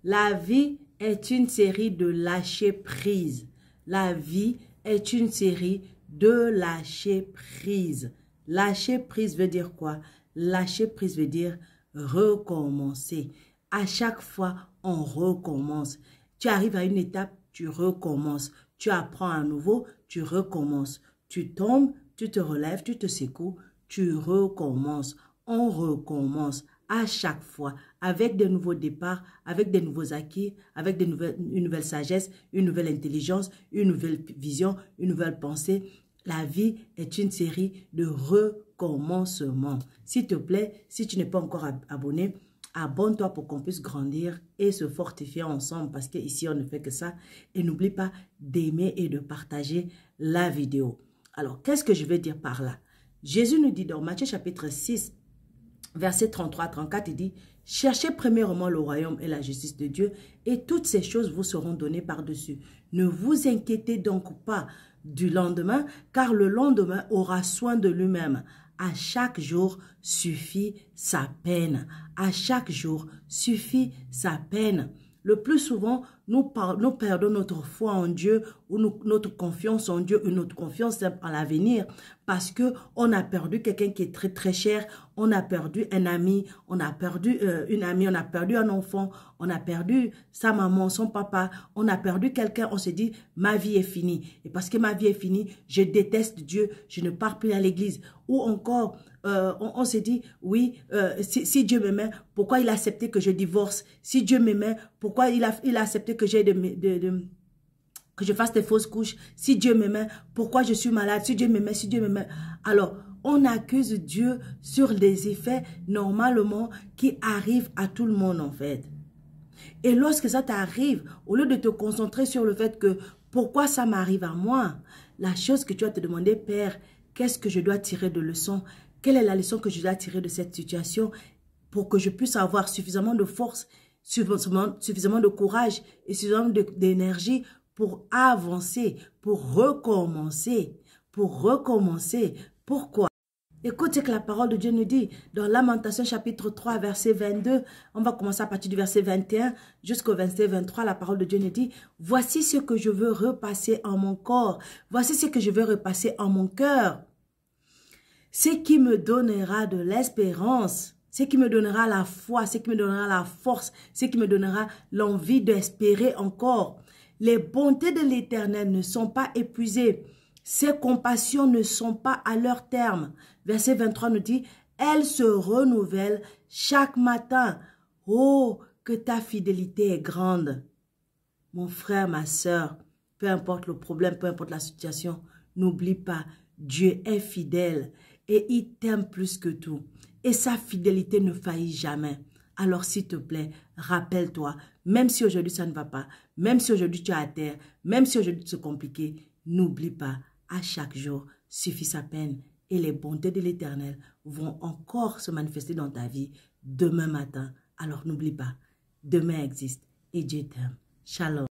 La vie est une série de lâcher prise. La vie est une série de lâcher prise. Lâcher prise veut dire quoi? Lâcher prise veut dire recommencer. À chaque fois, on recommence. Tu arrives à une étape, tu recommences. Tu apprends à nouveau, tu recommences. Tu tombes, tu te relèves, tu te secoues, tu recommences. On recommence à chaque fois avec de nouveaux départs, avec des nouveaux acquis, avec une nouvelle sagesse, une nouvelle intelligence, une nouvelle vision, une nouvelle pensée. La vie est une série de recommencements. S'il te plaît, si tu n'es pas encore abonné, abonne-toi pour qu'on puisse grandir et se fortifier ensemble parce qu'ici, on ne fait que ça. Et n'oublie pas d'aimer et de partager la vidéo. Alors, qu'est-ce que je veux dire par là? Jésus nous dit dans Matthieu chapitre 6, verset 33-34, il dit, « Cherchez premièrement le royaume et la justice de Dieu, et toutes ces choses vous seront données par-dessus. Ne vous inquiétez donc pas du lendemain, car le lendemain aura soin de lui-même. À chaque jour suffit sa peine. À chaque jour suffit sa peine. » Le plus souvent, nous perdons notre foi en Dieu ou notre confiance en Dieu ou notre confiance en l'avenir parce qu'on a perdu quelqu'un qui est très très cher, on a perdu un ami, on a perdu une amie, on a perdu un enfant, on a perdu sa maman, son papa, on a perdu quelqu'un, on se dit ma vie est finie. Et parce que ma vie est finie, je déteste Dieu, je ne pars plus à l'église. Ou encore, on se dit, oui, si Dieu m'aimait, pourquoi il a accepté que je divorce? Si Dieu m'aimait, pourquoi il a accepté que que je fasse des fausses couches? Si Dieu m'aimait, pourquoi je suis malade? Si Dieu m'aimait, si Dieu m'aimait. Alors, on accuse Dieu sur des effets normalement qui arrivent à tout le monde en fait. Et lorsque ça t'arrive, au lieu de te concentrer sur le fait que pourquoi ça m'arrive à moi, la chose que tu vas te demander, Père, qu'est-ce que je dois tirer de leçon? Quelle est la leçon que je dois tirer de cette situation pour que je puisse avoir suffisamment de force, suffisamment de courage et suffisamment d'énergie pour avancer, pour recommencer, Pourquoi? Écoute ce que la parole de Dieu nous dit dans Lamentation chapitre 3 verset 22. On va commencer à partir du verset 21 jusqu'au verset 23. La parole de Dieu nous dit, voici ce que je veux repasser en mon corps. Voici ce que je veux repasser en mon cœur. Ce qui me donnera de l'espérance, ce qui me donnera la foi, ce qui me donnera la force, ce qui me donnera l'envie d'espérer encore. Les bontés de l'Éternel ne sont pas épuisées. Ses compassions ne sont pas à leur terme. Verset 23 nous dit, elles se renouvellent chaque matin. Oh, que ta fidélité est grande. Mon frère, ma soeur, peu importe le problème, peu importe la situation, n'oublie pas, Dieu est fidèle et il t'aime plus que tout. Et sa fidélité ne faillit jamais. Alors s'il te plaît, rappelle-toi, même si aujourd'hui ça ne va pas, même si aujourd'hui tu es à terre, même si aujourd'hui c'est compliqué, n'oublie pas, à chaque jour suffit sa peine et les bontés de l'Éternel vont encore se manifester dans ta vie demain matin. Alors n'oublie pas, demain existe et Dieu t'aime. Shalom.